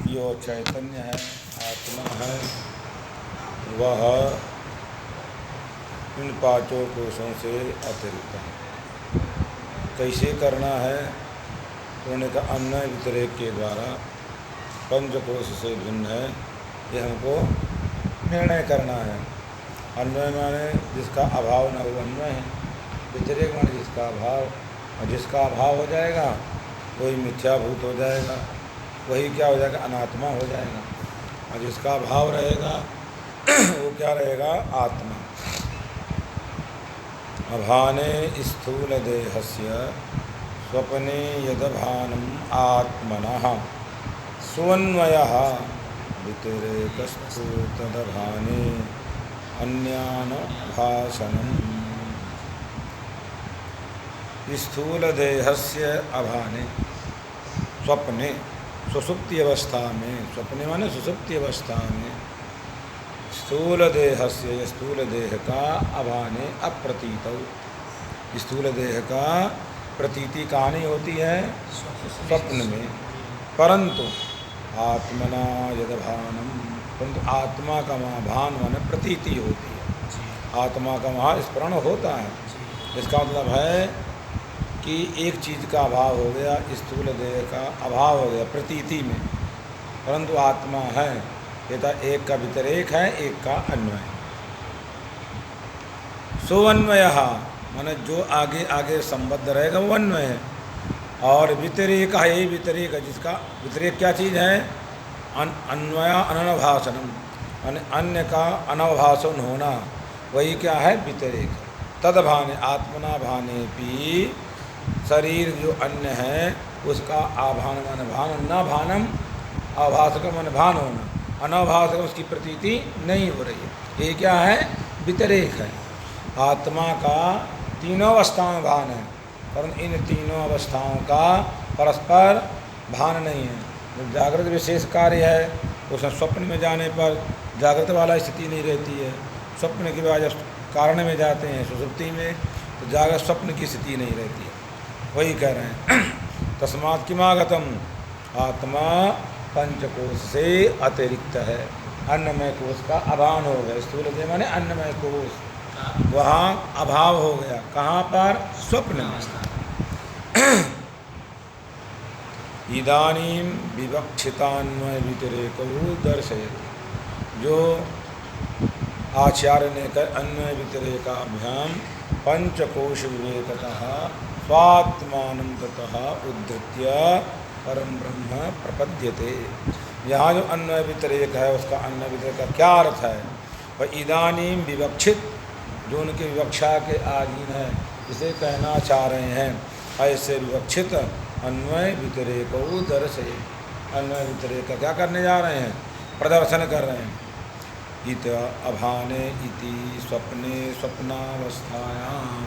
जो चैतन्य है, आत्मा है, वह इन पांचों कोशों से अतिरिक्त है। कैसे करना है? तो उन्हें कहा अन्वय व्यतिरेक के द्वारा पंचकोश से भिन्न है, ये हमको निर्णय करना है। अन्वय माने जिसका अभाव न हो अन्वय है, व्यतिरेक माने जिसका अभाव, और जिसका अभाव हो जाएगा वही मिथ्याभूत हो जाएगा, वही क्या हो जाएगा? अनात्मा हो जाएगा। और जिसका अभाव रहेगा वो क्या रहेगा? आत्मा। अभाने स्थूल देहस्य स्वप्ने यदभानम आत्मनः स्वन्वयः व्यतिरेकस्तु तदभाने अन्यान भाषणम्। स्थूल देहस्य अभाने, स्वप्ने, सुषुप्ति अवस्था में, स्वप्ने माने सुषुप्ति अवस्था में, स्थूल देहस्य, स्थूल देह का अभाने अप्रतीत, स्थूल देह का प्रतीति कहाँ नहीं होती है? स्वप्न में। परंतु आत्मना यदभानम, परंतु आत्मा का वहाँ भान माने प्रतीति होती है, आत्मा का वहाँ स्मरण होता है। इसका मतलब है कि एक चीज़ का अभाव हो गया, स्थूल देह का अभाव हो गया प्रतीति में, परंतु आत्मा है। ये तो एक का व्यतिरेक है, एक का अन्वय। सोअन्वय माने जो आगे आगे संबद्ध रहेगा वो अन्वय है, और व्यतिरेक है, यही व्यतिरेक है। जिसका व्यतिरेक क्या चीज़ है? अन्वय अनवभाषणम, माने अन्य का अनवभाषण होना, वही क्या है? व्यतिरेक। तदभाने आत्मना भाने भी, शरीर जो अन्य है उसका आभान माने भान, न भानम अभाषक माने भान होना, अनवभाषक उसकी प्रतीति नहीं हो रही है, ये क्या है? व्यतिरेक है। आत्मा का तीनों अवस्थाओं में भान है, परंतु इन तीनों अवस्थाओं का परस्पर भान नहीं है। जो जागृत विशेष कार्य है उसमें स्वप्न में जाने पर जागृत वाला स्थिति नहीं रहती है, स्वप्न के बाद जब कारण में जाते हैं सुषुप्ति में तो जागृत स्वप्न की स्थिति नहीं रहती है, वही कह रहे हैं। तस्मात् किमागतम, आत्मा पंचकोश से अतिरिक्त है, अन्नमय कोश का अभान हो गया। स्थूल देह माने अन्नमय कोश, वहाँ अभाव हो गया। कहाँ पर? स्वप्न में। इदानीं विवक्षितान्वय व्यतिरेको दर्शयति, जो आचार्य ने कर अन्वय व्यतिरेकाभ्याम पंचकोश विवेकतः स्वात्मानं ततः उद्धृत्य परम ब्रह्म प्रपद्यते। यहाँ जो अन्वय व्यतिरेक है उसका अन्वय व्यतिरेक का क्या अर्थ है? वह इदानीं विवक्षित, जो उनकी विवक्षा के अधीन है, इसे कहना चाह रहे हैं। ऐसे विवक्षित अन्वय व्यतिरेको दर्शय, अन्वय व्यतिरेक का क्या करने जा रहे हैं? प्रदर्शन कर रहे हैं। इत अभाने इति स्वप्ने स्वप्नावस्थायाम,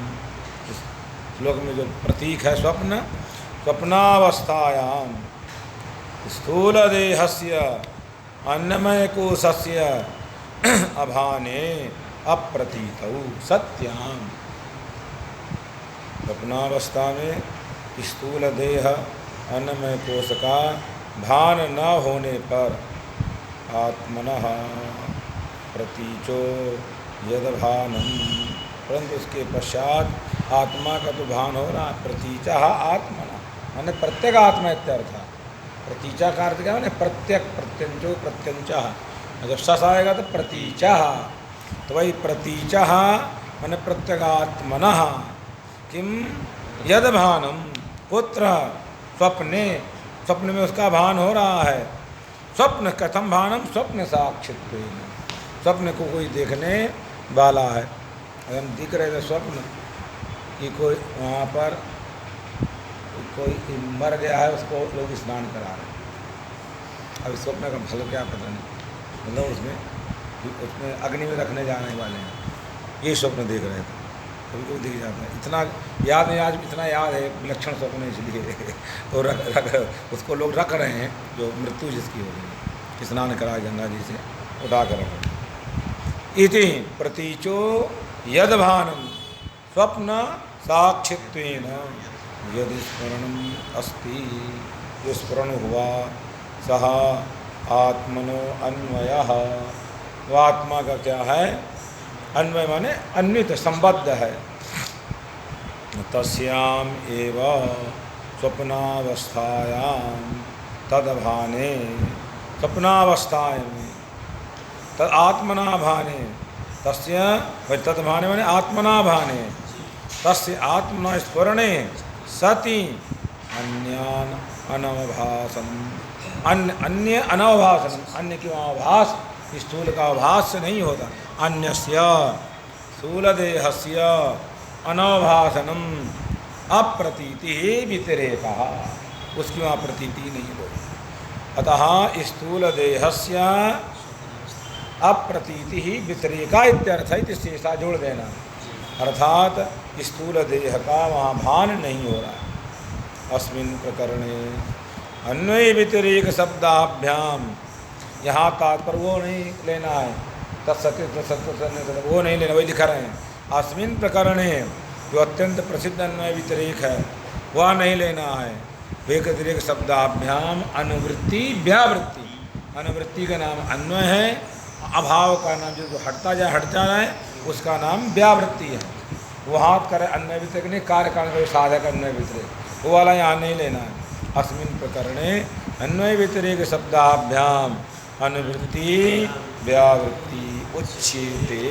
इस श्लोक में जो प्रतीक है स्वप्न, स्वप्नावस्थायाम स्थूल देहस्य अन्नमय कोशस्य अभाने अप्रतीतौ सत्याम। स्वप्नावस्था में स्थूल देह अन्नमय कोश का भान न होने पर आत्मनः प्रतीचो यदभानम, परंतु उसके पश्चात आत्मा का तो भान हो रहा। प्रतीचा आत्मना माने प्रत्येक आत्मा इत्यर्थ। प्रतीचा का अर्थ क्या? माने प्रत्यक, प्रत्यंचो प्रत्यंचा। जब सस आएगा तो प्रतीचा, तो वही प्रतीचा माने प्रत्यगात्मनः किम यदभानम, पुत्र स्वप्ने, स्वप्न में उसका भान हो रहा है। स्वप्न कथम भानम? स्वप्न साक्षित्वेन, स्वप्न को कोई देखने वाला है। अगर हम दिख रहे थे स्वप्न कि कोई वहाँ पर कोई मर गया है, उसको लोग स्नान करा रहे हैं। अब स्वप्न का फल क्या पता नहीं, मतलब उसमें अग्नि में रखने जाने वाले हैं, ये स्वप्न देख रहे थे। कभी कभी दिख जाता है, इतना याद नहीं, आज इतना याद है विलक्षण स्वप्न इसलिए तो रख उसको लोग रख रहे हैं, जो मृत्यु जिसकी हो गई, स्नान करा गंगा जी से उठा कर रख रहे। इति प्रतीचो यदभानम स्वप्न साक्षित्वेन यदि स्मरणम अस्ति, जो स्मरण हुआ सह आत्मनो अन्वयः, वो आत्मा का क्या है? अन्वय माने अन्वित संबद्ध है। तस्याम एव स्वप्नावस्थायां तदभाने, स्वप्नावस्थाएं में तद आत्मना भाने, तस्य तदभाने माने आत्मना भाने, तस्य आत्मना स्फुरणे सति अन्यान अनवभासनम, अन्य अनवभासनम, अन्य की आभास स्थूल का आभास से नहीं होता। अन्यस्य स्थूलदेहस्य अनवभासनम अप्रतीति व्यतिरेकः, उसकी वहाँ प्रतीति नहीं होगी। अतः स्थूलदेहस्य अप्रतीति ही व्यतिरेका इत्यर्थ है, इससे ऐसा जोड़ देना, अर्थात स्थूल देह का वहाँ भान नहीं हो रहा है। अस्मिन् प्रकरणे अन्वय व्यतिरेक शब्दाभ्याम, यहाँ तात्पर्य वो नहीं लेना है, तत्सत्य वो नहीं लेना, वही लिखा रहे हैं। अस्मिन् प्रकरणे जो अत्यंत प्रसिद्ध अन्वय व्यतिरेक है वह नहीं लेना है। व्यतिरेक शब्दाभ्याम अनुवृत्ति व्यावृत्ति, अनुवृत्ति का नाम अन्वय है, अभाव का नाम जो हटता जाए उसका नाम व्यावृत्ति है। वो हाथ करे अन्वय व्यतिरेक नहीं, कार्य कारण साधक अन्वय व्यतिरेक, वो वाला यहाँ नहीं लेना है। अस्मिन् प्रकरणे अन्वय व्यतिरेक शब्दाभ्याम अनुवृत्ति व्यावृत्ति उच्यते।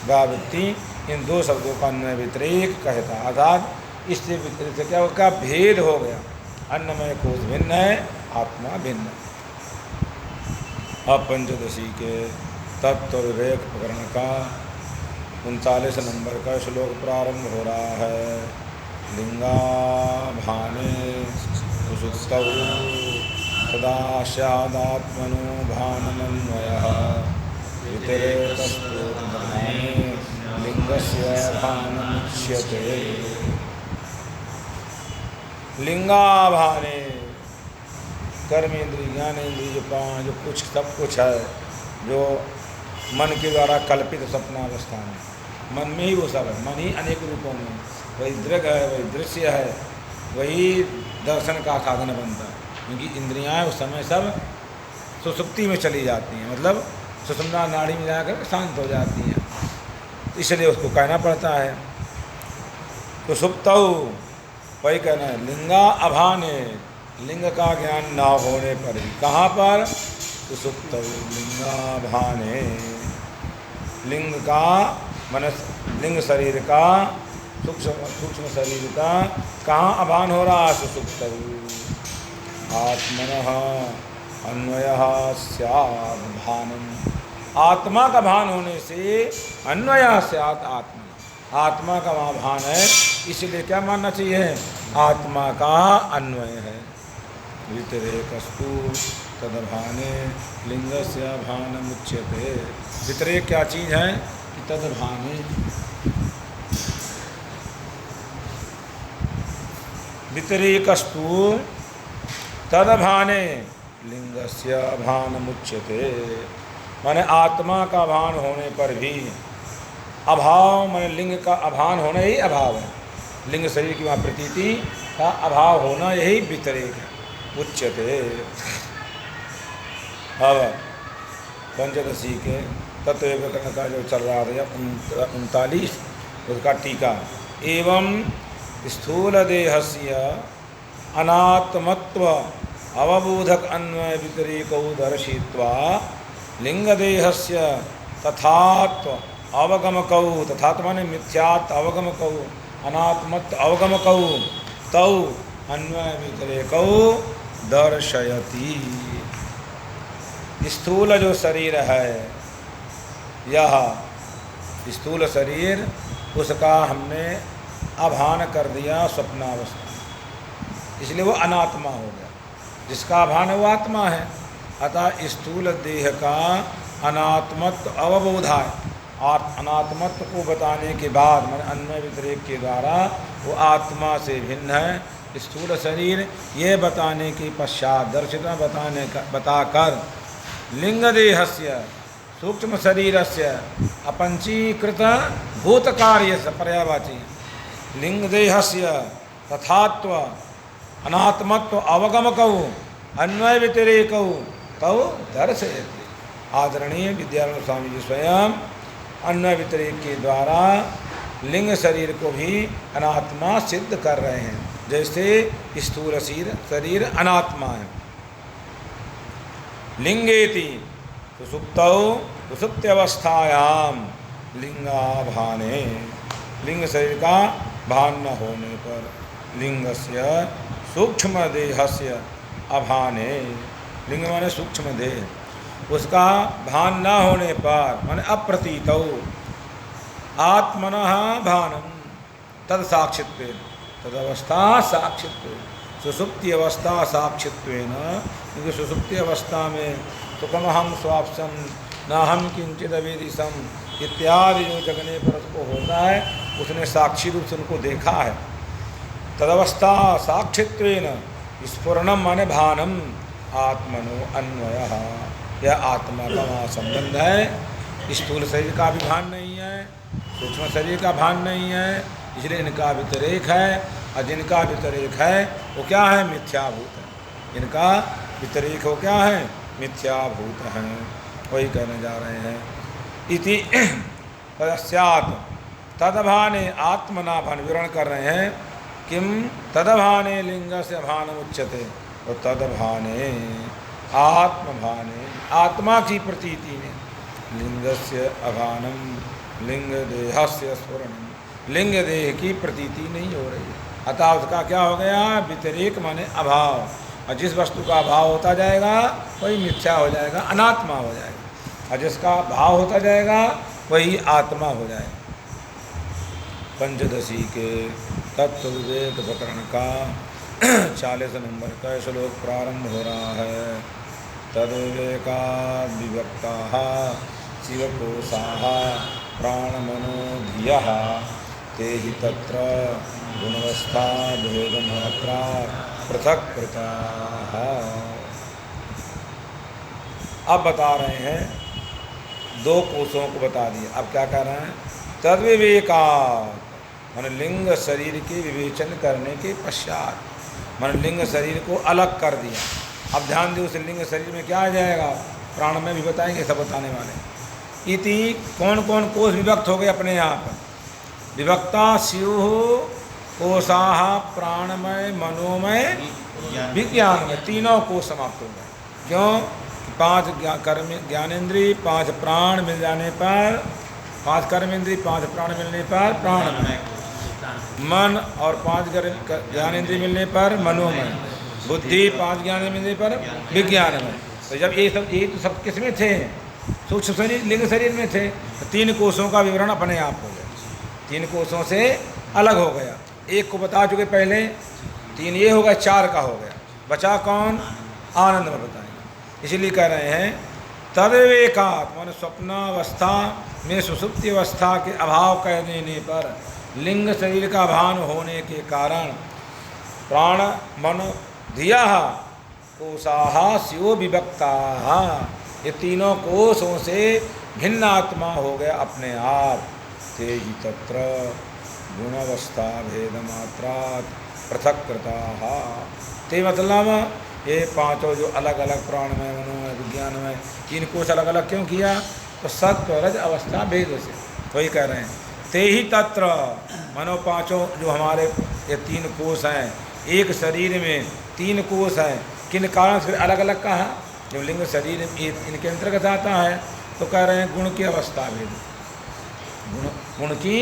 व्यावृत्ति इन दो शब्दों का अन्वय व्यतिरेक कहता है, अर्थात इससे व्यतिरेक से क्या उसका भेद हो गया। अन्नमय कोश भिन्न है, आत्मा भिन्न है। अब पंचदशी के तत्व विवेक प्रकरण का 39 नंबर का श्लोक प्रारंभ हो रहा है। लिंगाभाने सुषुप्तौ सदा स्यादात्मनो भानमन्वयः व्यतिरेकस्तु तद्भाने लिंगस्य भानमुच्यते। लिंगाभाने कर्मेंद्रिय ज्ञानेंद्रिय जो पांच, जो कुछ सब कुछ है जो मन के द्वारा कल्पित सपनावस्था में, मन में ही वो सब है। मन ही अनेक रूपों में, वही दृग है, वही दृश्य है, वही दर्शन का साधन बनता है। क्योंकि इंद्रियां उस समय सब सुसुप्ति में चली जाती हैं, मतलब सुषुम्ना नाड़ी में जाकर शांत हो जाती हैं, इसलिए उसको कहना पड़ता है। तो सुप्तौ वही कहना है। लिंगा अभाने, लिंग का ज्ञान ना होने पर भी, कहाँ पर? सुसुप्तौ लिंगाभाने, लिंग का मन, लिंग शरीर का, सूक्ष्म शरीर का कहाँ अभान हो रहा है? सुसुप्तौ। आत्मनः अन्वयः स्यात् भानम्, आत्मा का भान होने से अन्वयः स्यात् आत्मा, आत्मा का वहाँ भान है, इसलिए क्या मानना चाहिए? आत्मा का अन्वय है। व्यतिरेकस्तु तदभाने लिंगस्य भानमुच्यते। व्यतिरेक क्या चीज़ है? कि तदभाने, व्यतिरेकस्तु तदभाने लिंगस्य भानमुच्यते, माने आत्मा का भान होने पर भी अभाव, माने लिंग का अभान होना यही अभाव है। लिंग शरीर की वहाँ प्रतीति का अभाव होना यही व्यतिरेक है। उच्यते। अब पंचदशी के तत्व प्रकरण का जो चल रहा था 39 उसका टीका। एवं स्थूलदेहस्य अनात्मत्व अवबोधक अन्वय व्यतिरेकौ दर्शयित्वा लिंगदेहस्य तथात्व अवगमकौ, तथात्व माने मिथ्यात् अवगमकौ, अनात्मत्व अवगमकौ तौ अन्वय व्यतिरेकौ दर्शयति। स्थूल जो शरीर है, यह स्थूल शरीर, उसका हमने अभान कर दिया स्वप्नावस्था, इसलिए वो अनात्मा हो गया। जिसका अभान है वो आत्मा है। अतः स्थूल देह का अनात्मत्व अवबोधा है, और अनात्मत्व को बताने के बाद मैंने अन्वय व्यतिरेक के द्वारा वो आत्मा से भिन्न है। स्थूल शरीर ये बताने के पश्चात, दर्शित बताकर लिंग देहस्य सूक्ष्म शरीरस्य अपंचीकृत भूत कार्य से पर्यावाची लिंग देहस्य तथात्व अनात्मत्व अवगमकौ अन्वय व्यतिरेक तव दर्शयति। आदरणीय विद्यानंद स्वामी जी स्वयं अन्वय व्यतिरेक के द्वारा लिंग शरीर को भी अनात्मा सिद्ध कर रहे हैं। जैसे स्थूल शरीर अनात्मा है। लिंगेति सुसुप्तौ सुसुप्त्यवस्थायाम लिंगाभाने, लिंग शरीर का भान न होने पर, लिंगस्य सूक्ष्म देहस्य अभाने, लिंग माने सूक्ष्म देह, उसका भान न होने पर माने अप्रतीतौ आत्मनः भानम तद साक्षित्वेन, तदवस्था साक्षित्वेन, सुसुप्ति अवस्था साक्षित्वेन, क्योंकि सुसुप्ति अवस्था में सुखमहम स्वाप्सम नाहम किंचिद अवेदिशम इत्यादि जो जगने पर उसको होता है, उसने साक्षी रूप से उनको देखा है। तदवस्था साक्षित्वेन स्फुरणम माने भानम आत्मनो अन्वयः, यह आत्मा का वहाँ संबंध है। स्थूल शरीर का भी भान नहीं है, सूक्ष्म शरीर का भान नहीं है, इसलिए इनका व्यतिरेक है। और जिनका व्यतिरेक है वो क्या है? मिथ्याभूत है। इनका व्यतिरेक हो क्या है? मिथ्याभूत है। वही कहने जा रहे हैं। इति तदस्यात् तदभाने आत्मना भान, विवरण कर रहे हैं। किम तदभाने लिंग से भानम उच्यते, और तदभाने आत्मभाने, आत्मा की प्रतीति में, लिंगस्य अभानम लिंग देहस्य स्फुरणम, लिंग देह की प्रतीति नहीं हो रही है। अतः उसका क्या हो गया? व्यतिरेक माने अभाव, और जिस वस्तु का अभाव होता जाएगा वही मिथ्या हो जाएगा, अनात्मा हो जाएगा, और जिसका भाव होता जाएगा वही आत्मा हो जाएगा। पंचदशी के तत्व विवेक प्रकरण का 40 नंबर का श्लोक प्रारंभ हो रहा है। तद्विवेका विभक्ता शिवकोशाः प्राणमनो धियः ते हि तत्र गुणवस्था भेदमात्रा पृथक पृथक्। अब बता रहे हैं दो कोषों को बता दिया। अब क्या कह रहे हैं? तद्विवेका मन लिंग शरीर के विवेचन करने के पश्चात, मन लिंग शरीर को अलग कर दिया। अब ध्यान दो, उस लिंग शरीर में क्या आ जाएगा? प्राण में भी बताएंगे, सब बताने वाले। इति कौन कौन कोष विभक्त हो गए अपने यहाँ पर? विभक्ता स्युः कोशाः प्राणमय मनोमय विज्ञानमय, तीनों कोष समाप्त हो गए। क्यों? 5 ज्ञानेंद्रिय 5 प्राण मिल जाने पर, 5 कर्मेंद्रिय 5 प्राण मिलने पर प्राणमय, मन और 5 ज्ञानेंद्रिय मिलने पर मनोमय, बुद्धि 5 ज्ञानेंद्रिय मिलने पर विज्ञानमय। तो जब ये तो सब किस में थे? सूक्ष्म शरीर लिंग शरीर में थे। तो 3 कोषों का विवरण अपने आप हो गया, 3 कोषों से अलग हो गया। एक को बता चुके पहले, 3 ये हो गया, 4 का हो गया। बचा कौन? आनंद में बताएंगे। इसलिए कह रहे हैं तद्विवेकात् माने स्वप्नावस्था में सुसुप्ति अवस्था के अभाव कह देने पर, लिंग शरीर का भान होने के कारण प्राण मन धिया कोशाः स्यो विभक्ताः, ये तीनों कोषों से भिन्न आत्मा हो गया अपने आप। ते ही तत्र गुणावस्था भेदमात्रात् पृथक कृताः, ते मतलब ये 5 जो अलग अलग प्राणमय मनोमय विज्ञानमय 3 कोष अलग अलग क्यों किया? तो सत्व रज अवस्था भेद से। वही कह रहे हैं ते ही तत्र मनो 5 जो हमारे ये 3 कोष हैं, एक शरीर में 3 कोष हैं, किन कारण से अलग अलग कहा? जब लिंग शरीर इनके अंतर्गत आता है तो कह रहे हैं गुण की अवस्था भेद, गुण की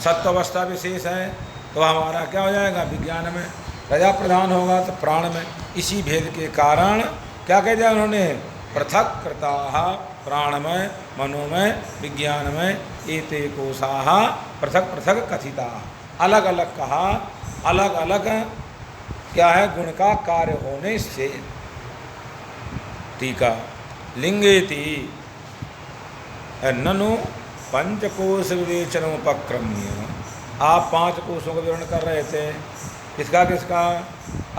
सत्व अवस्था विशेष है, तो हमारा क्या हो जाएगा? विज्ञान में। रजा प्रधान होगा तो प्राण में। इसी भेद के कारण क्या कह दिया उन्होंने? पृथक कृताः प्राणमय मनोमय विज्ञानमय एते कोशाः पृथक पृथक कथिताः, अलग अलग कहा, अलग अलग क्या है? गुण का कार्य होने से। टीका लिंगेति ननु पंचकोश विवेचनोपक्रम्य, आप 5 कोषों का विवरण कर रहे थे। किसका किसका?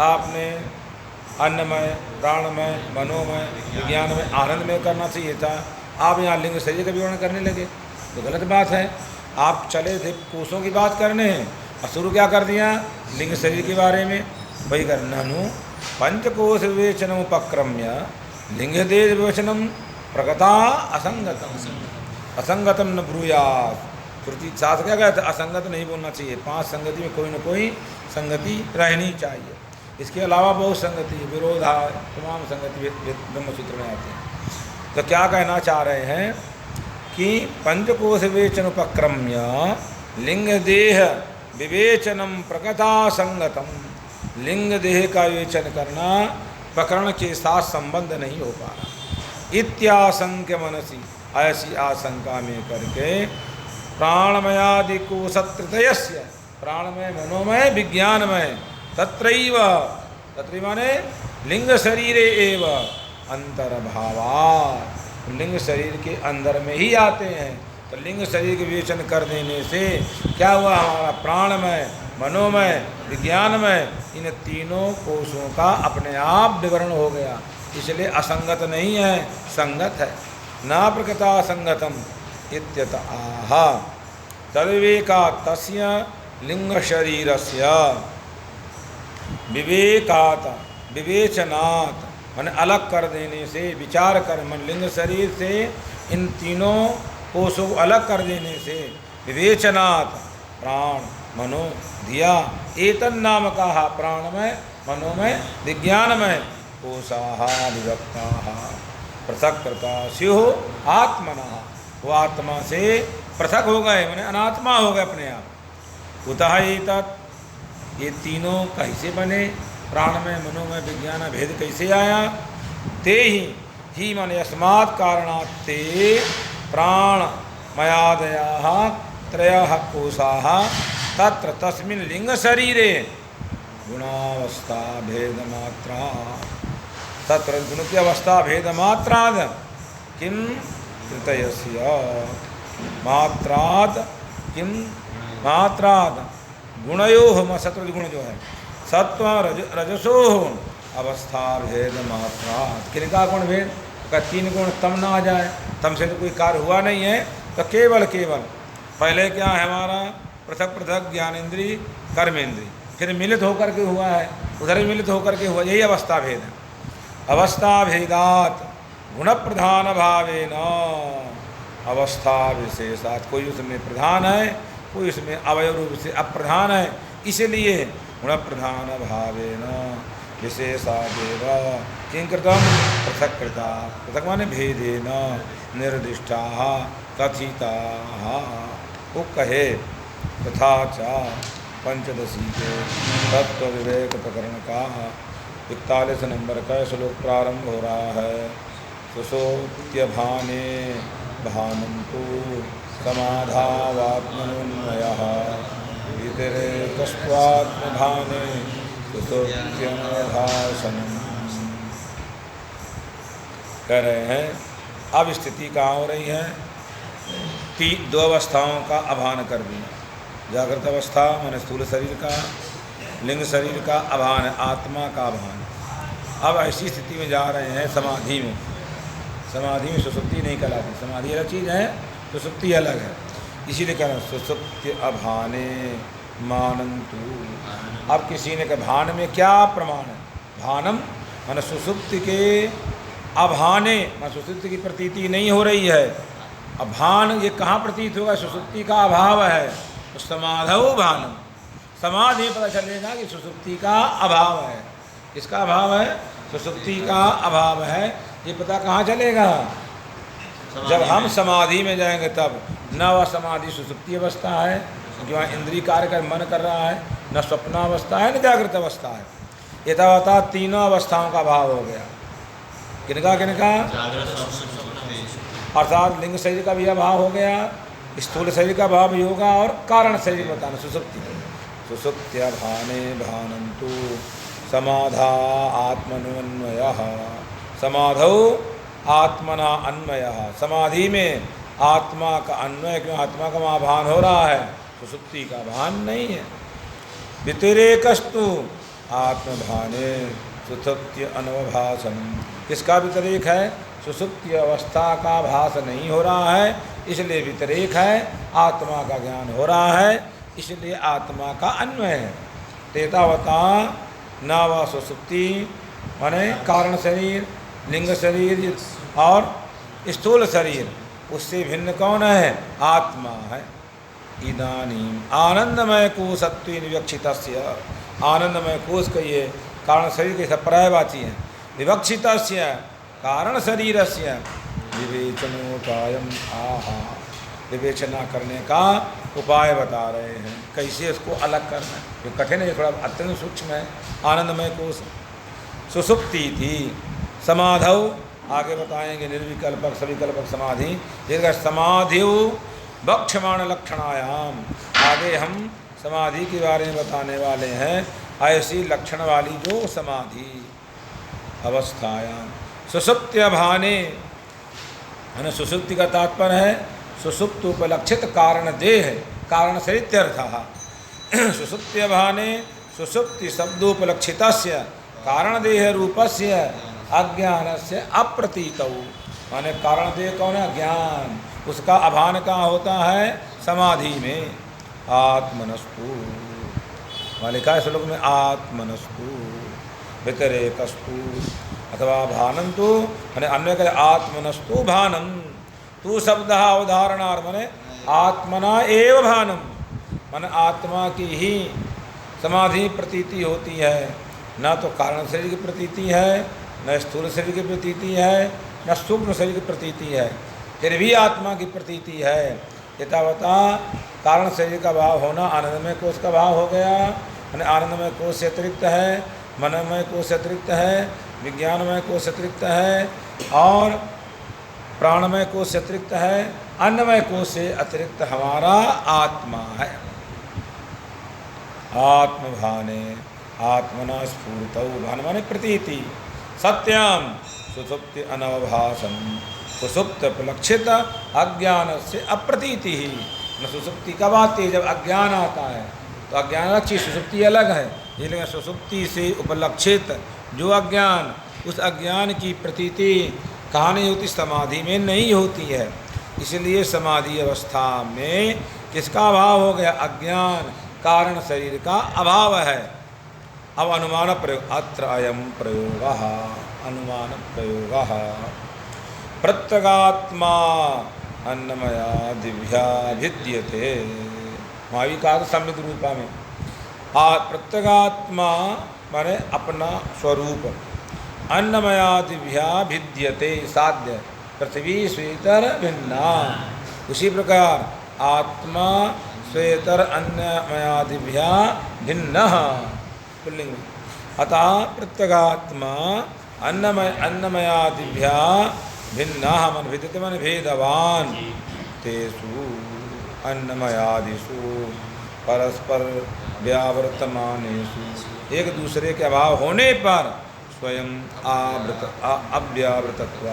आपने अन्नमय प्राणमय मनोमय विज्ञानमय आनंदमय करना चाहिए था। आप यहाँ लिंग शरीर का विवरण करने लगे तो गलत बात है। आप चले थे कोषों की बात करने और शुरू क्या कर दिया? लिंग शरीर के बारे में। वही कर ननु पंचकोश विवेचनम उपक्रम्य लिंगदेह विवेचनम प्रगता असंगतम असंगतम न ब्रूयात्। श्रुति शास्त्र क्या कहते हैं? असंगत नहीं बोलना चाहिए। 5 संगति में कोई न कोई संगति रहनी चाहिए। इसके अलावा बहुत संगति विरोधा तमाम संगति ब्रह्मसूत्र में आते हैं। तो क्या कहना चाह रहे हैं कि पंचकोश विवेचन उपक्रम्य लिंग देह विवेचनम प्रकटा संगतम। लिंग देह का विवेचन करना प्रकरण के साथ संबंध नहीं हो पा रहा। इत्याशंक्य मनसी, ऐसी आशंका में करके प्राणमयादि कोशत्रतयस्य, प्राणमय मनोमय विज्ञानमय तत्रैव, तत्र माने लिंग शरीरे एव अंतर्भावात्, लिंग शरीर के अंदर में ही आते हैं। तो लिंग शरीर के विवेचन कर देने से क्या हुआ? हमारा प्राणमय मनोमय विज्ञानमय इन तीनों कोशों का अपने आप विवरण हो गया। इसलिए असंगत नहीं है, संगत है। ना प्रकृता संगतम इत्यत आह। तद्विवेका तस्य लिंग शरीरस्य विवेकात विवेचनात्, मन अलग कर देने से, विचार कर मन लिंग शरीर से इन तीनों कोशों को अलग कर देने से, विवेचनात् प्राण मनो धिया एतन् नाम कहा प्राणमय मनोमय विज्ञानमय कोशाः विभक्ताः पृथक कृता स्युः आत्मनः। वो आत्मा से पृथक हो गए, माने अनात्मा हो गए अपने आप। कुतः एतत्, ये तीनों कैसे बने? प्राणमय मनोमय विज्ञान भेद कैसे आया? ते ही माने अस्मात् कारणात् ते प्राणमयादयाः त्रयः कोशाः तत्र तस्मिन् लिंग शरीरे गुणावस्था भेद मात्रा, तत्र गुणकी अवस्था भेद मात्राद किम तृतयस्य मात्राद किम मात्राद गुणयोः सत्व गुण जो है सत्व रजसो अवस्था भेद मात्राद। किनका गुण भेद? का 3 गुण तम ना आ जाए, तम से तो कोई कार्य हुआ नहीं है। तो केवल पहले क्या है हमारा? पृथक पृथक ज्ञानेन्द्रीय कर्मेंद्रीय, फिर मिलित होकर के हुआ है, उधर मिलित होकर के हुआ, यही अवस्था भेद है। अवस्था भेदात गुण प्रधान भावेन अवस्था विशेषात, कोई उसमें प्रधान है कोई उसमें अवयव रूप से अप्रधान है। इसलिए गुण प्रधान भावेन विशेषादेव किंकृतम पृथक कृता, पृथक माने भेदेन निर्दिष्टा कथिता। वो कहे तथा च पंचदशी के तत्व विवेक प्रकरण का 41 नंबर का श्लोक प्रारंभ हो रहा है। सुसोप्त्यभाने भानन्तु समाधावात्मन्वयः वितिरेकस्त्वात्मभाने सुसोप्त्यनभासनम्। कह रहे हैं अब स्थिति कहाँ हो रही है? 2 अवस्थाओं का अभान कर दिया। जागृत अवस्था माने स्थूल शरीर का, लिंग शरीर का अभान है, आत्मा का अभान। अब ऐसी स्थिति में जा रहे हैं समाधि में। समाधि में सुसुप्ति नहीं कहलाती, समाधि अलग चीज़ है, सुसुप्ति अलग है। इसीलिए कह रहे हैं सुसुप्ति अभाने मानन्तु। अब किसी ने कहा भान में क्या प्रमाण है? भानम माने सुसुप्ति के अभाने, माने सुसुप्ति की प्रतीति नहीं हो रही है। अभान ये कहाँ प्रतीत होगा? सुसुप्ति का अभाव है तो समाधौ भानम, समाधि पता चलेगा कि सुसुप्ति का अभाव है। किसका अभाव है? सुसुप्ति का अभाव है। ये पता कहाँ चलेगा? जब हम समाधि में जाएंगे तब। न वह समाधि सुसुप्ति अवस्था है क्योंकि वहाँ इंद्रिय कार्य कर मन कर रहा है, न स्वप्नावस्था है न जागृत अवस्था है। ये तब तीनों अवस्थाओं का अभाव हो गया। किनका किनका? अर्थात लिंग शरीर का भी अभाव हो गया, स्थूल शरीर का अभाव भी होगा और कारण शरीर बताना सुसुप्ति। सुसुप्त्यभाने भानन्तु समाधा आत्मन्वयः, समाधौ आत्मना अन्वयः। समाधि में आत्मा का अन्वय, क्यों? आत्मा का वहाँ भान हो रहा है, सुसुप्ति का भान नहीं है। व्यतिरेकस्तु आत्मभाने सुसुप्ति अनवभासन। किसका व्यतिरेक है? सुसुप्ति अवस्था का भास नहीं हो रहा है, इसलिए व्यतिरेक है। आत्मा का ज्ञान हो रहा है, इसलिए आत्मा का अन्वय है। तेतावता न व सुसुप्ति माने कारण शरीर, लिंग शरीर और स्थूल शरीर, उससे भिन्न कौन है? आत्मा है। इदानीम आनंदमय कोशत्वेन विवक्षितस्य, आनंदमय कोश कहिए कारण शरीर के सब पर्यायवाची हैं। विवक्षितस्य कारण शरीरस्य विवेचनोपायम आहा, विवेचना करने का उपाय बता रहे हैं, कैसे इसको अलग करना है। ये कठिन है, थोड़ा अत्यंत सूक्ष्म है। आनंदमय कोश सुसुप्ति थी, समाधौ आगे बताएंगे निर्विकल्पक सविकल्पक समाधि, जिसका समाधि वक्षमाण लक्षणायाम, आगे हम समाधि के बारे में बताने वाले हैं। ऐसी लक्षण वाली जो समाधि अवस्थायाम सुसुप्त्यभाने, सुसुप्ति का तात्पर्य है सुसुप्त उपलक्षित कारण देह, कारण शरीत्यर्थः। सुसुप्त्यभाने सुसुप्ति शब्दोपलक्षितस्य कारण देह रूपस्य अज्ञानस्य अप्रतीतौ, माने कारण देह कौन है? ज्ञान, उसका अभान कहाँ होता है? समाधि में। आत्मनस्तु मालिका है श्लोक में, आत्मनस्तु व्यतिरेकस्तु अथवा भानंतु, माने अन्य कहे आत्मनस्तु भानम, तू शब्द उदाहरणार्थ माने आत्मना एव भानम, माने आत्मा की ही समाधि प्रतीति होती है, न तो कारण शरीर की प्रतीति है, न स्थूल शरीर की प्रतीति है, न सूक्ष्म शरीर की प्रतीति है, फिर भी आत्मा की प्रतीति है। यथावता कारण शरीर का भाव होना आनंदमय कोश का भाव हो गया, यानी आनंदमय कोश से अतिरिक्त है, मनोमय कोश से अतिरिक्त है, विज्ञानमय कोश से अतिरिक्त है, और प्राणमय कोश से अतिरिक्त है, अन्नमय कोश से अतिरिक्त हमारा आत्मा है। आत्मभाने आत्मना स्फूर्तौ, भान माने प्रतीति, सत्यम सुसुप्ति अनवभासम, सुसुप्त उपलक्षित अज्ञान से अप्रतीति ही। न सुसुप्ति कब आती है? जब अज्ञान आता है, तो अज्ञान अलग चीज, सुसुप्ति अलग है। ये लेकिन सुसुप्ति से उपलक्षित जो अज्ञान, उस अज्ञान की प्रतीति कहाँ नहीं होती? समाधि में नहीं होती है। इसलिए समाधि अवस्था में किसका अभाव हो गया? अज्ञान, कारण शरीर का अभाव है। अब अनुमान प्रयोग, अत्र अयम प्रयोग, अनुमान प्रयोग, प्रत्यगात्मा अन्नमया दिव्या भिद्यते, मावी कहा सम्मित रूपा में। प्रत्यगात्मा माने अपना स्वरूप, अन्नमया दिव्या भिद्यते साध्य, पृथ्वी स्वेतर भिन्ना, उसी प्रकार आत्मा स्वेतर अन्नमया दिव्या भिन्न पुल्लिंग। अतः प्रत्यगात्मा अन्नमया दिव्या भिन्ना मन भिद्यते मन भेदवान, तेषु अन्नमयादिषु परस्पर व्यावर्तमानेषु, एक दूसरे के अभाव होने पर स्वयं अव्यावृतत्व,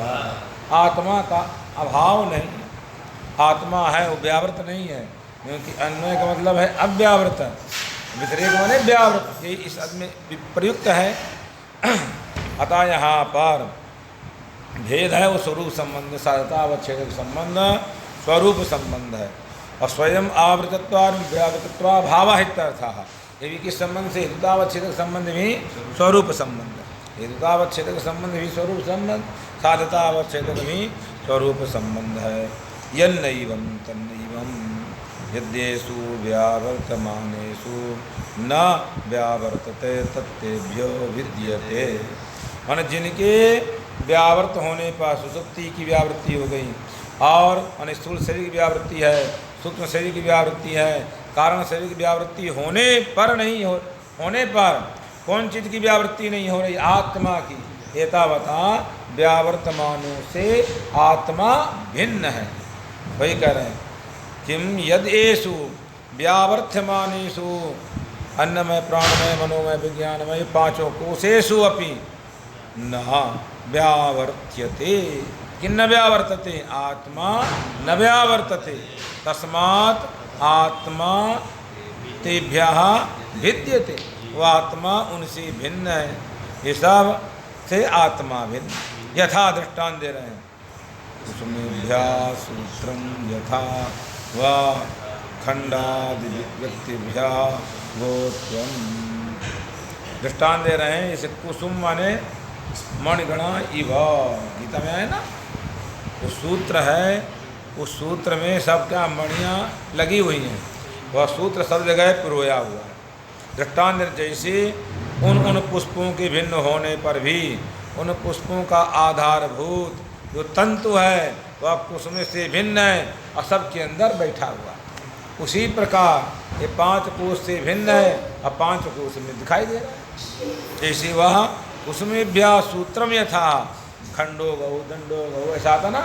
आत्मा का अभाव नहीं, आत्मा है वो व्यावृत नहीं है, क्योंकि अन्वय का मतलब है अव्यावृत, व्यतिरेक माने व्यावृत, ये इस अर्थ में प्रयुक्त है। अतः यहाँ पर भेद है वो स्वरूप संबंध, साधता अवच्छेदक संबंध स्वरूप संबंध है, और स्वयं आवृतत्व भाव हित्यर्थः, ये भी किस संबंध से? हेतुतावच्छेदक संबंध भी स्वरूप संबंध, हेतुतावच्छेदक संबंध भी स्वरूप संबंध, साधतावच्छेदक भी स्वरूप संबंध है। यन्नैवं तन्नैवं यद्येषु व्यावर्तमानेषु न व्यावर्तते तत्तेभ्यो विद्यते, माने जिनके व्यावर्त होने पर सुसुप्ति की व्यावृत्ति हो गई, और माने स्थूल शरीर की व्यावृत्ति है, सूक्ष्म शरीर की व्यावृत्ति है, कारण शरीर की व्यावृत्ति होने पर नहीं होने पर कौन चीज़ की व्यावृत्ति नहीं हो रही? आत्मा की। एतावता व्यावर्तमानों से आत्मा भिन्न है। वही कह रहे हैं, किम यद एषु व्यावर्त्यमानेषु अन्नमय प्राणमय मनोमय विज्ञानमय पांचों कोशेषु अपि न व्यावर्त्यते, किन्न व्यावर्तते? आत्मा न व्यावर्तते, तस्मात् आत्मा तेभ्यः भिद्यते, वह आत्मा उनसे भिन्न है, ये सब से आत्मा भिन्न। यथा दृष्टांत दे रहे हैं, उसमेभ्या सूत्रम यथा व खंडादि व्यक्तिभ्या गोत्वम, दृष्टांत दे रहे हैं। इसे कुसुम माने मणिगणा इव, गीता में है ना, वो सूत्र है, उस सूत्र में सब क्या मणियाँ लगी हुई हैं, वह सूत्र सब जगह पिरोया हुआ है। दृष्टांत जैसे उन पुष्पों के भिन्न होने पर भी उन पुष्पों का आधारभूत जो तंतु है वह कुसुम से भिन्न है और सबके अंदर बैठा हुआ। उसी प्रकार ये 5 कोश से भिन्न है और 5 कोश में दिखाई दे रहा है। जैसे वह कुसुमेभ्यः सूत्रम यथा खंडो गौ दंडो गौ, ऐसा था ना।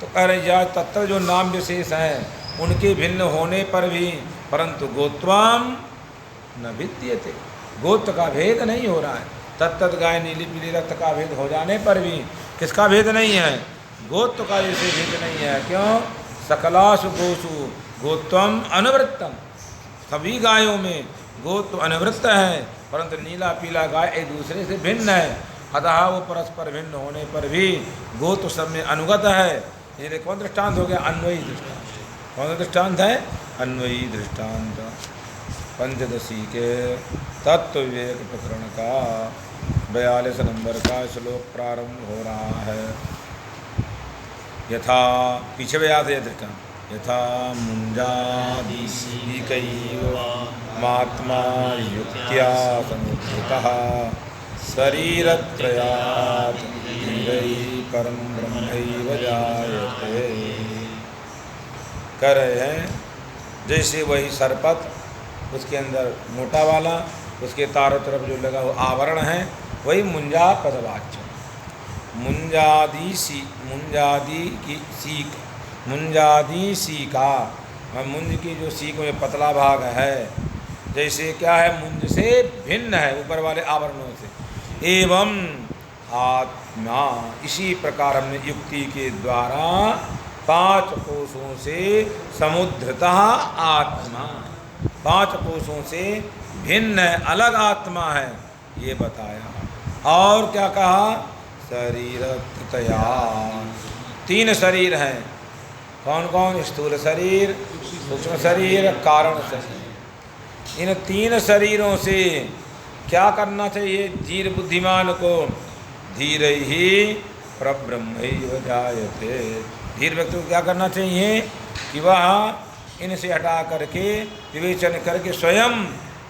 तो कह रहे जा तत्व जो नाम विशेष हैं उनके भिन्न होने पर भी परंतु गोत्वाम न विद्यते, गोत्र का भेद नहीं हो रहा है। तत्त गाय नीली पीली रक्त का भेद हो जाने पर भी किसका भेद नहीं है, गोत्र का जैसे भेद नहीं है। क्यों? सकलासु गोसु गोत्वम अनुवृत्तम, सभी गायों में गोत्र अनुवृत्त है, परंतु नीला पीला गाय एक दूसरे से भिन्न है। अतः वो परस्पर भिन्न होने पर भी गोत्र सब में अनुगत है। ये कौन दृष्टांत हो गया? अन्वयी दृष्टांत। कौन सा दृष्टांत है? अन्वयी दृष्टांत। पंचदशी के तत्व विवेक प्रकरण का 42 नंबर का श्लोक प्रारंभ हो रहा है। यथा पीछे भी याद है दृष्टांत, यथा मुञ्जादिकैव मात्मा युक्त्या समुद्धृतः शरीरत्रयात् धीरै परं ब्रह्मैव जायते। कह रहे हैं जैसे वही सरपत, उसके अंदर मोटा वाला, उसके चारों तरफ जो लगा हुआ आवरण है, वही मुंजा पदवाच्य। मुंजादी की सीक, मुंजादी सीका, मुंज की जो सीक में पतला भाग है, जैसे क्या है मुंज से भिन्न है ऊपर वाले आवरणों से। एवं आत्मा, इसी प्रकार हमने युक्ति के द्वारा 5 कोशों से समुद्धृता आत्मा, 5 कोशों से भिन्न अलग आत्मा है ये बताया। और क्या कहा? शरीरतया, 3 शरीर हैं। कौन कौन? स्थूल शरीर, सूक्ष्म शरीर, कारण शरीर। इन 3 शरीरों से क्या करना चाहिए जीव बुद्धिमान को? धीर ही परब्रह्मैव जायते। धीर व्यक्ति को क्या करना चाहिए कि वह इनसे हटा करके विवेचन करके स्वयं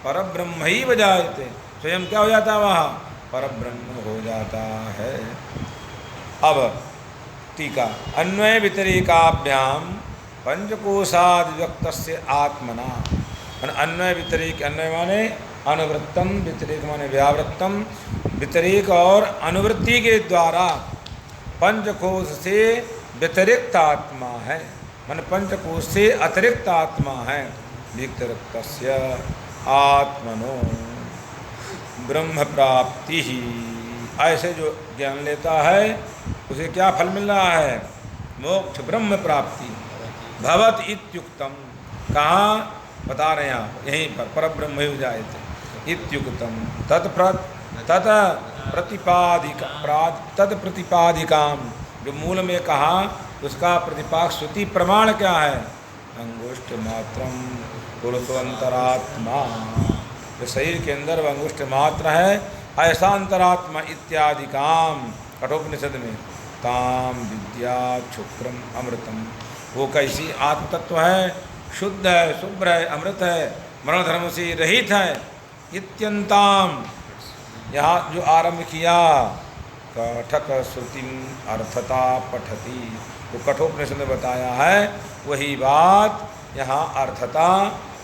परब्रह्मैव जायते, स्वयं क्या हो जाता है? वह परब्रह्म हो जाता है। अब टीका, अन्वय व्यतिरेकाभ्याम पंचकोशादि व्यक्तस्य आत्मना। अन्वय व्यतिरेक, अन्वय माने अनुवृत्तम, व्यतिरेक माने व्यावृत्तम। व्यतिरेक और अनुवृत्ति के द्वारा पंचकोश से व्यतिरिक्त आत्मा है, मन पंचकोश से अतिरिक्त आत्मा है। व्यतिरिक्तस्य आत्मनो ब्रह्म प्राप्ति ही, ऐसे जो ज्ञान लेता है उसे क्या फल मिल रहा है? मोक्ष, ब्रह्म प्राप्ति। भवत इत्युक्तम, कहाँ बता रहे हैं आप? यहीं पर परब्रह्म हो जाए थे। इत्युक्तम तत् प्रतिपादिकाम, जो मूल में कहा उसका प्रतिपाद श्रुति प्रमाण क्या है? अंगुष्ठ मात्रम पुरुषोऽन्तरात्मा, जो शरीर के अंदर वह अंगुष्ठ मात्र है, ऐसा अंतरात्मा इत्यादि काम कठोपनिषद में ताम विद्या क्षुक्रम अमृतम, वो कैसी आत्म तत्व है? शुद्ध है, शुभ्र है, अमृत है, मरण धर्म से रहित है। इत्यंताम, यहाँ जो आरंभ किया कठक श्रुतिम अर्थता पठती, वो कठोपनिषद में बताया है वही बात यहाँ अर्थता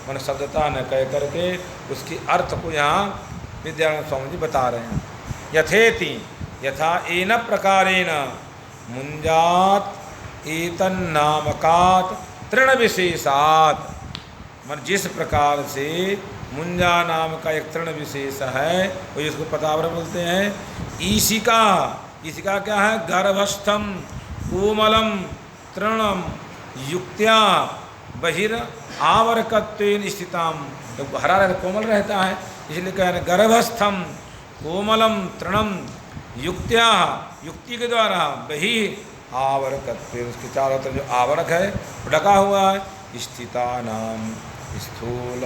मन शब्दता न कह करके उसकी अर्थ को यहाँ विद्यानंद स्वामी जी बता रहे हैं। यथेति, यथा एन प्रकारेण मुंजात एतन्नामकात तृण विशेषात, मन जिस प्रकार से मुंजा नाम का एक तृण विशेष है, वो इसको पतावर बोलते हैं। ईशिका, ईशिका क्या है? गर्भस्थम कोमलम तृणम युक्त्या बहिर आवरकत्वेन स्थिताम, तो हरा रहता कोमल रहता है, इसलिए कह रहे गर्भस्थम कोमलम तृणम युक्त्या, युक्ति के द्वारा बहि आवरकत्वेन, उसके चारों तरफ जो आवरक है ढका हुआ है। स्थिता नाम स्थूल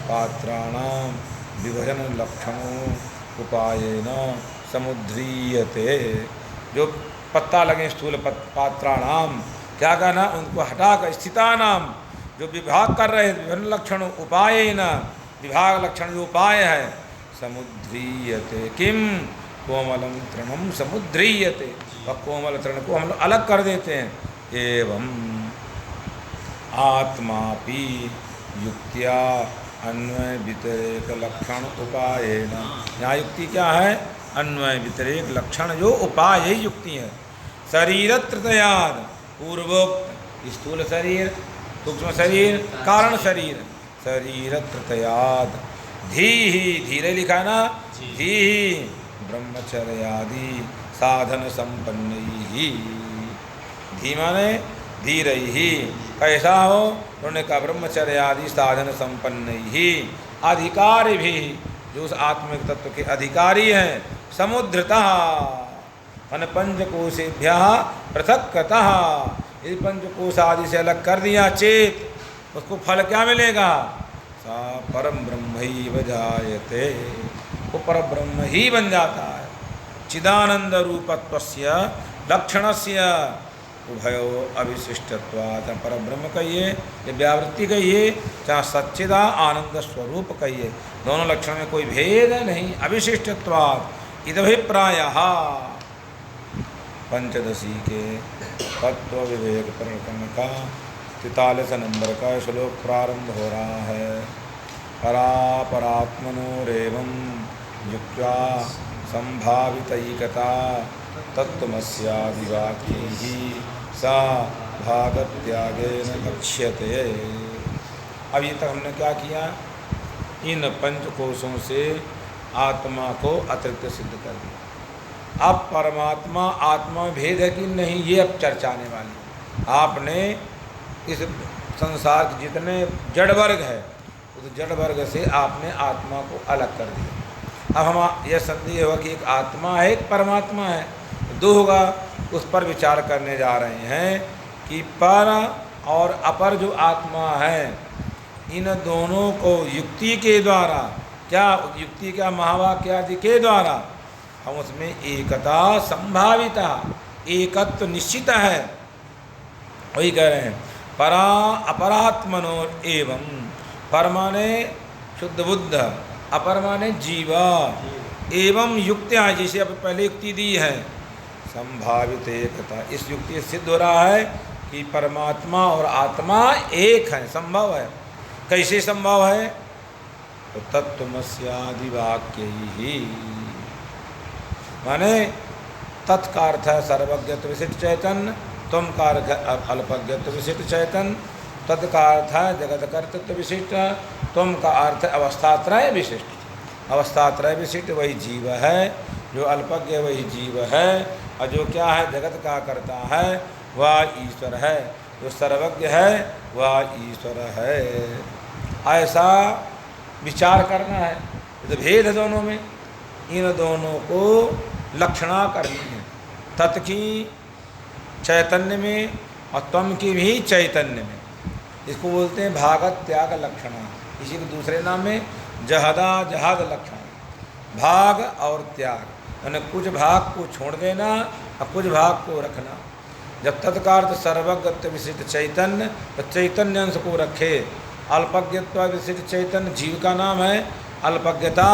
पात्राणाम विभजन लक्षणों उपायेन समुद्रीयते। जो पत्ता लगे स्थूल पात्राणाम, क्या कहना, उनको हटाकर स्थितानाम, जो विभाग कर रहे विभिन्न लक्षण उपायेन, विभाग लक्षण जो उपाय है, समुद्रीयते किम कोमलम तृणम समुद्रीयते, वह कोमल तृण को हम लोग अलग कर देते हैं। एवं आत्मापि युक्त्या अन्वय व्यतिरेक लक्षण उपायेन, यहाँ युक्ति क्या है, अन्वय व्यतिरेक लक्षण जो उपाय, यही युक्ति है। शरीर तृतयाद, पूर्वोक्त स्थूल शरीर, सूक्ष्म शरीर, कारण शरीर, शरीर तृतयाद, धी ही, धीरे लिखा ना, धी ही ब्रह्मचर्यादि साधन संपन्न ही, धी माने धीरे ही, कैसा हो, उन्होंने कहा ब्रह्मचर्य आदि साधन संपन्न ही, अधिकारी भी, जो उस आत्मिक तत्व के अधिकारी हैं, समुद्रतः मन पंचकोशेभ्यः पृथक्तः, यदि पंचकोश आदि से अलग कर दिया चेत, उसको फल क्या मिलेगा, सा परम ब्रह्म ही जायते, वो पर ब्रह्म ही बन जाता है। चिदानंद रूपत्वस्य लक्षणस्य उभयो अविशिष्टत्वात्, पर ब्रह्म कहिए या व्यावृत्ति कहिए, चाहे सच्चिदा आनंद स्वरूप कहिए, दोनों लक्षण में कोई भेद नहीं, अविशिष्टत्वात्। इदभिप्रायः पंचदशी के तत्व विवेक प्रकरण का 43 नंबर का श्लोक प्रारंभ हो रहा है। परात्मनोरेवं युक्त्या संभावितैकता तत्त्वमस्यादिवाक्यैः सा भागत्यागेन लक्ष्यते। अब ये तक हमने क्या किया, इन पंचकोशों से आत्मा को अतिरिक्त सिद्ध कर दिया। अब परमात्मा आत्मा में भेद है कि नहीं, ये अब चर्चा आने वाली। आपने इस संसार के जितने जड़ वर्ग है, उस जड़ वर्ग से आपने आत्मा को अलग कर दिया। अब हम यह संदेह होगा कि एक आत्मा है, एक परमात्मा है, दो होगा, उस पर विचार करने जा रहे हैं कि पर और अपर जो आत्मा है, इन दोनों को युक्ति के द्वारा, क्या युक्ति क्या महावाक्य आदि के द्वारा हम उसमें एकता संभाविता, एकत्व निश्चित है, वही कह रहे हैं। परा अपरात्मनोर एवं, पर माने शुद्ध बुद्ध, अपर माने जीवा, एवं युक्त्या, जैसे अब पहले युक्ति दी है, संभावित एकता, इस युक्ति से सिद्ध हो रहा है कि परमात्मा और आत्मा एक है, संभव है। कैसे संभव है, तो तत्त्वमस्यादि वाक्य ही, माने तत्का अर्थ है सर्वज्ञत्व विशिष्ट चैतन्य, तुम का अर्थ है अल्पज्ञत्व विशिष्ट चैतन्य, तत् का अर्थ है जगत कर्तृत्व विशिष्ट, तुम का अर्थ है अवस्थात्रय विशिष्ट। अवस्थात्रय विशिष्ट वही जीव है, जो अल्पज्ञ वही जीव है, और जो क्या है जगत का करता है वह ईश्वर है, जो सर्वज्ञ है वह ईश्वर है। ऐसा विचार करना है। तो भेद है दोनों में, इन दोनों को लक्षणा करनी है, तत् की चैतन्य में और त्वम की भी चैतन्य में। इसको बोलते हैं भागत त्याग लक्षणा। इसी के दूसरे नाम में जहदा जहद लक्षण, भाग और त्याग, यानी कुछ भाग को छोड़ देना और कुछ भाग को रखना। जब तत्कार्थ सर्वज्ञत्व विशिष्ट चैतन्य, तो चैतन्य अंश को रखे। अल्पज्ञत्व विशिष्ट चैतन्य जीव का नाम है, अल्पज्ञता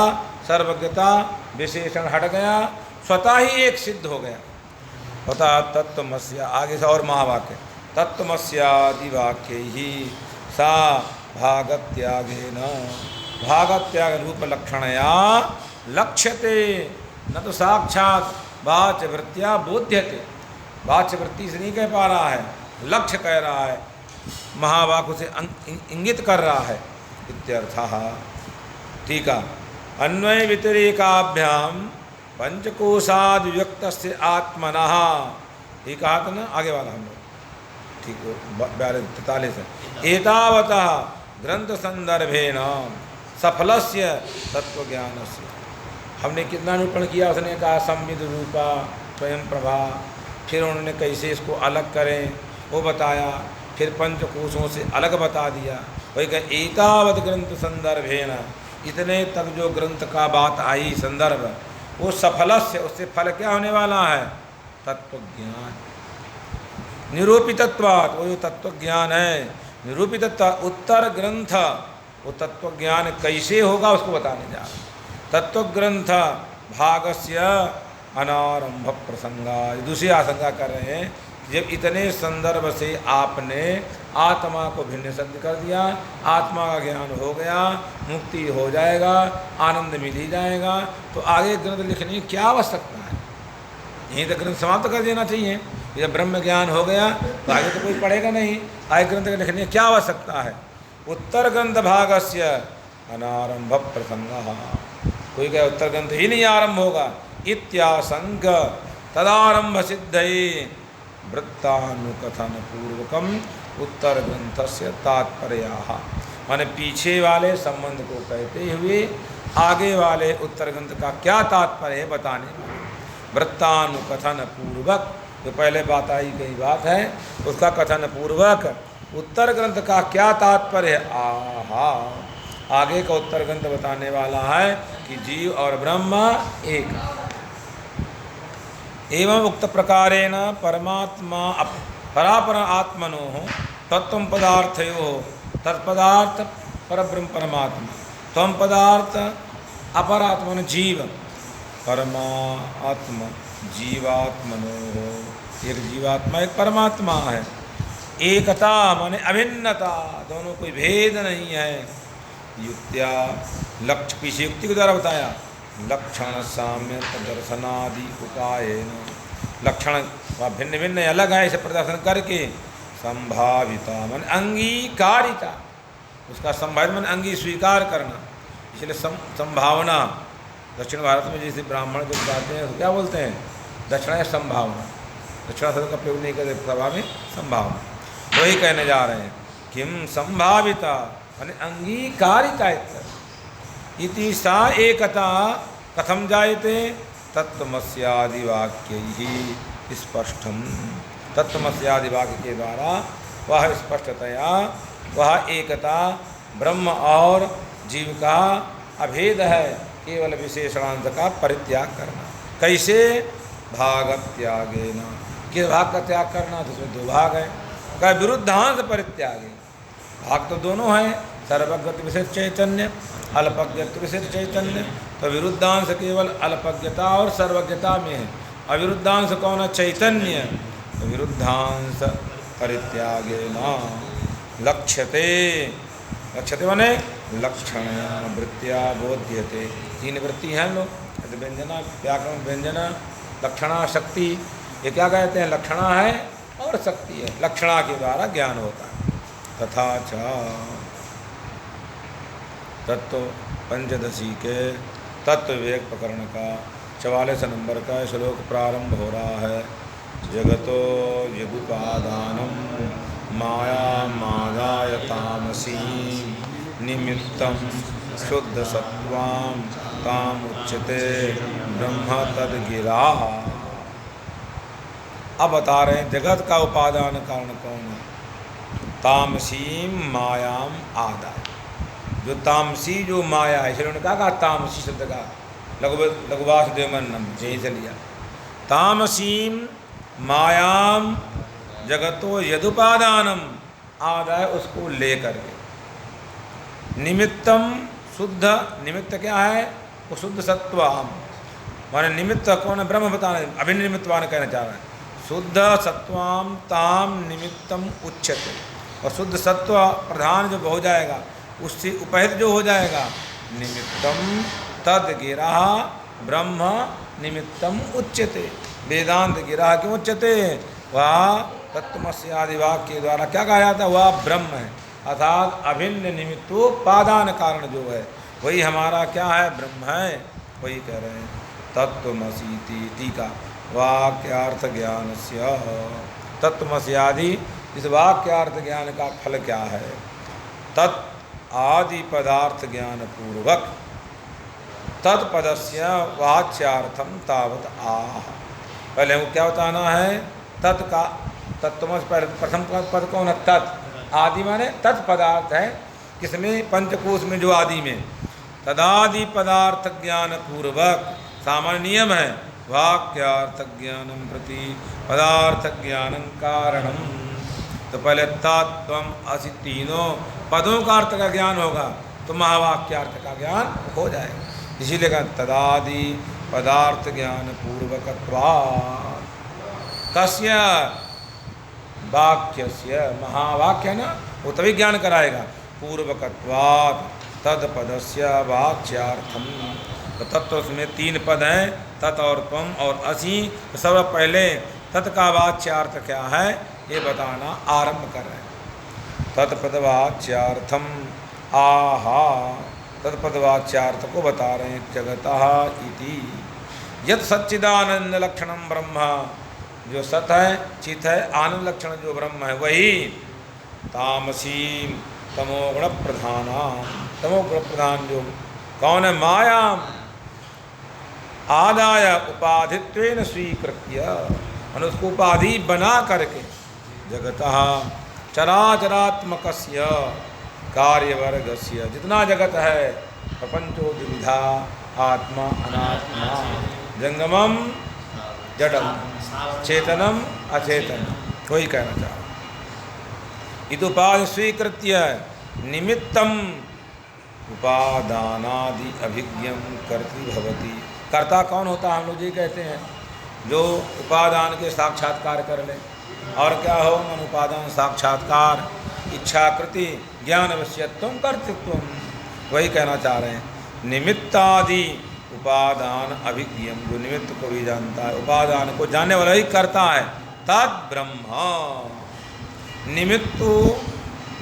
सर्वज्ञता विशेषण हट गया, स्वतः ही एक सिद्ध हो गया। पता तत्त्वमस्या, आगे से और महावाक्य, तत्त्वमस्यादि वाक्य ही सा भागत्यागेन, भागत्याग रूप लक्षणया लक्ष्यते, न तो साक्षात वाच्य वृत्तिया बोध्यते। वाच्य वृत्ति से नहीं कह पा रहा है, लक्ष्य कह रहा है, महावाक्य से इंगित कर रहा है, इत्यर्थः। ठीक है, अन्वय व्यतिरेकाभ्याम पंचकोशाद व्यक्तस्य आत्मनः, ये कहा था ना आगे वाला हम लोग, ठीक 43 है। एतावतः ग्रंथ संदर्भेन सफलस्य तत्वज्ञानस्य, हमने कितना निरूपण किया, उसने कहा संविद रूपा स्वयं प्रभा, फिर उन्होंने कैसे इसको अलग करें वो बताया, फिर पंचकोशों से अलग बता दिया। वही कह एतावत ग्रंथ संदर्भेन, इतने तक जो ग्रंथ का बात आई संदर्भ, वो सफलस्य, उससे फल क्या होने वाला है? तत्व ज्ञान। निरूपितत्वात्, वो जो तत्व ज्ञान है, निरूपितत्व उत्तर ग्रंथ, वो तत्व ज्ञान कैसे होगा उसको बताने जा रहे हैं। तत्व ग्रंथ भागस्य अनारंभ प्रसंगा, दूसरी आशंका कर रहे हैं। जब इतने संदर्भ से आपने आत्मा को भिन्न सिद्ध कर दिया, आत्मा का ज्ञान हो गया, मुक्ति हो जाएगा, आनंद मिल ही जाएगा, तो आगे ग्रंथ लिखने की क्या आवश्यकता है? यहीं तक ग्रंथ समाप्त कर देना चाहिए। जब ब्रह्म ज्ञान हो गया तो आगे तो कोई पढ़ेगा नहीं, आगे ग्रंथ लिखने की क्या आवश्यकता है? उत्तर ग्रंथ भागस्य अनारंभ प्रसंग, कोई कहे उत्तर ग्रंथ ही नहीं आरंभ होगा, इत्याशंक तदारंभ सिद्धये वृत्तानुकथन पूर्वकम उत्तर ग्रंथस्य तात्पर्याः, माने पीछे वाले संबंध को कहते हुए आगे वाले उत्तर ग्रंथ का क्या तात्पर्य है बताने में। वृत्तानुकथन पूर्वक, जो पहले बात आई गई बात है, उसका कथन पूर्वक उत्तर ग्रंथ का क्या तात्पर्य है। आहा, आगे का उत्तर ग्रंथ बताने वाला है कि जीव और ब्रह्म एक। एवं उक्त प्रकारेण परमात्मा परापर आत्मनो तत्व पदार्थयो, तत्पदार्थ परब्रह्म परमात्मा, तम पदार्थ अपरात्मन जीव, परमात्मा जीवात्मनो, एक जीवात्मा एक परमात्मा है। एकता माने अभिन्नता, दोनों कोई भेद नहीं है। युक्त्या लक्ष्य, पीछे युक्ति के द्वारा बताया, लक्षण साम्य प्रदर्शनादि उपायेन, लक्षण भिन्न भिन्न अलग है, इसे प्रदर्शन करके संभाविता मन अंगीकारिता, उसका संभावित मन अंगी स्वीकार करना, इसलिए संभावना। दक्षिण भारत में जैसे ब्राह्मण जब जाते हैं तो क्या बोलते हैं? दक्षिणा या संभावना, दक्षिणा शब्द का प्रयोग नहीं करते सभा में, संभावना। वही कहने जा रहे हैं, किम संभाविता माने अंगीकारिता इति सा एकता कथम जायते, तत्त्वमस्यादि वाक्य ही स्पष्टम, तत्त्वमस्यादि वाक्य के द्वारा वह स्पष्टतया वह एकता ब्रह्म और जीव का अभेद है, केवल विशेषणांश का परित्याग करना। कैसे? भाग त्यागेन, किस भाग का त्याग करना? तो उसमें दो भाग है, का विरुद्धांश परित्यागे। भाग तो दोनों हैं, सर्वज्ञत्व विशेष चैतन्य, अल्पज्ञत्व विशेष चैतन्य, तो विरुद्धांश केवल अल्पज्ञता और सर्वज्ञता में है। अविरुद्धांश कौन है? चैतन्य। तो विरुद्धांश परित्यागेन लक्ष्यते, लक्ष्यते माने लक्षण वृत्तिया बोध्यते, तीन वृत्ति हैं लोग, व्यंजना व्याकरण व्यंजना लक्षणा शक्ति, ये क्या कहते हैं? लक्षणा है और शक्ति है, लक्षणा के द्वारा ज्ञान होता है। तथा च तत्व पंचदशी के तत्व विवेक प्रकरण का 44 नंबर का श्लोक प्रारंभ हो रहा है। जगतो यदुपादानम माया मादाय तामसी निमित्तं शुद्ध सत्वां ताम उच्यते ब्रह्म तद्गिरा। अब बता रहे हैं जगत का उपादान कारण कौन है? तामसीम मायाम आदाय, जो तामसी जो माया है, इसलिए उन्होंने कहा तामसी शब्द का लघुवासुदेवमन्नम यहीं से लिया। तामसीम मायाम जगतो यदुपादानम आदाय, उसको लेकर के निमित्तम शुद्ध, निमित्त क्या है? वो शुद्ध सत्वाम माने निमित्त कौन है? ब्रह्म बताना, अभिन्न निमित्तवान कहना चाह रहा है। शुद्ध सत्वाम ताम निमित्तम उच्यते, और शुद्ध सत्व प्रधान जब हो जाएगा उससे उपहित जो हो जाएगा, निमित्तम तद गिरा ब्रह्म निमित्तम उच्यते। वेदांत गिरा क्यों उच्यते? वह तत्त्वमसि आदि वाक्य के द्वारा क्या कहा जाता है? वह ब्रह्म है, अर्थात अभिन्न निमित्तोपादान कारण जो है वही हमारा क्या है? ब्रह्म है। वही कह रहे हैं तत्त्वमसीति। टीका वाक्यार्थ ज्ञान से, तत्त्वमसि आदि इस वाक्यार्थ ज्ञान का फल क्या है? तत् आदि पदार्थ ज्ञान पूर्वक तत्पदस्य वाच्यार्थम तावत आह। पहले हमको क्या बताना है? तत् का, तत्वमसि प्रथम पद कौन है? तत्। आदि माने तत्पदार्थ है, किसमें? पंचकोश में जो आदि में, तदादि पदार्थ ज्ञान पूर्वक, सामान्य नियम है, वाक्यार्थ ज्ञानम प्रति पदार्थ ज्ञानं कारणम। तो पहले तत्त्वम असि तीनों पदों का अर्थ का ज्ञान होगा तो महावाक्यार्थ का ज्ञान हो जाएगा। इसीलिए कहा तदादि पदार्थ ज्ञान पूर्वकत्वात्। कस्य वाक्यस्य, महावाक्य ना वो तभी ज्ञान कराएगा, पूर्वकत्वात् तत्पदस्य वाच्यार्थम। तो तत्व उसमें तीन पद हैं, तत् और त्वम और असि। तो सब पहले तत् का वाच्यार्थ क्या है ये बताना आरंभ कर रहे हैं। तत्पदवाच्यार्थम आहा, तत्पदवाच्यार्थ को बता रहे हैं। जगतः इति यत् सच्चिदानंद लक्षणम ब्रह्म, जो सत है, चित है, आनंद लक्षण जो ब्रह्म है वही तामसी तमोगुण प्रधाना, तमोगुण प्रधान जो कौन है, माया आदाय उपाधित्वेन स्वीकृत्य, और उसको उपाधि बना करके जगतः चराचरात्मकस्य कार्यवर्गस्य, जितना जगत है प्रपंचो द्विविधा आत्मा अनात्मा, जंगमम जडम चेतनम अचेतनम, वही कहना चाह रहा। इदुपाधि स्वीकृत्य निमित्तम उपादानादि अभिज्ञम कर्तृ भवति। कर्ता कौन होता है, हम लोग ये कहते हैं जो उपादान के साक्षात्कार कर ले। और क्या हो, मन उपादान साक्षात्कार, इच्छाकृति, ज्ञान अवश्यत्व, कर्तृत्व, वही कहना चाह रहे हैं। निमित्तादि उपादान अभिज्ञम, जो निमित्त को भी जानता है, उपादान को जानने वाला ही करता है। तद ब्रह्म, निमित्त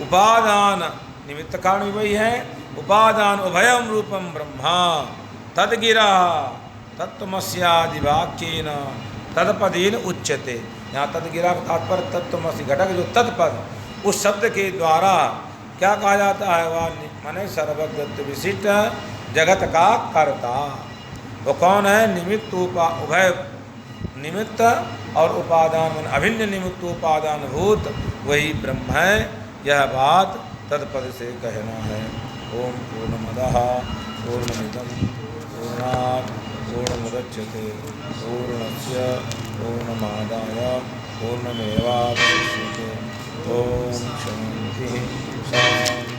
उपादान, निमित्त कारण भी वही है, उपादान उभयम रूपम ब्रह्मा। तद गिरा तत्त्वमस्यादि वाक्येन तत्पदेन उच्यते। यहाँ तद गिरा का तात्पर्य तत्त्वमसि घटक जो तत्पद, उस शब्द के द्वारा क्या कहा जाता है, वह माने सर्वगत विशिष्ट जगत का कर्ता। वो कौन है, निमित्त उभय निमित्त और उपादान मन अभिन्न निमित्त उपादान भूत वही ब्रह्म है। यह बात तत्पद से कहना है। ओम पूर्णमदः पूर्णमिदं पूर्णात् पूर्णमुदच्यते पूर्णस्य पूर्णमादाय पूर्णमेवावशिष्यते। ओम शांति शांति।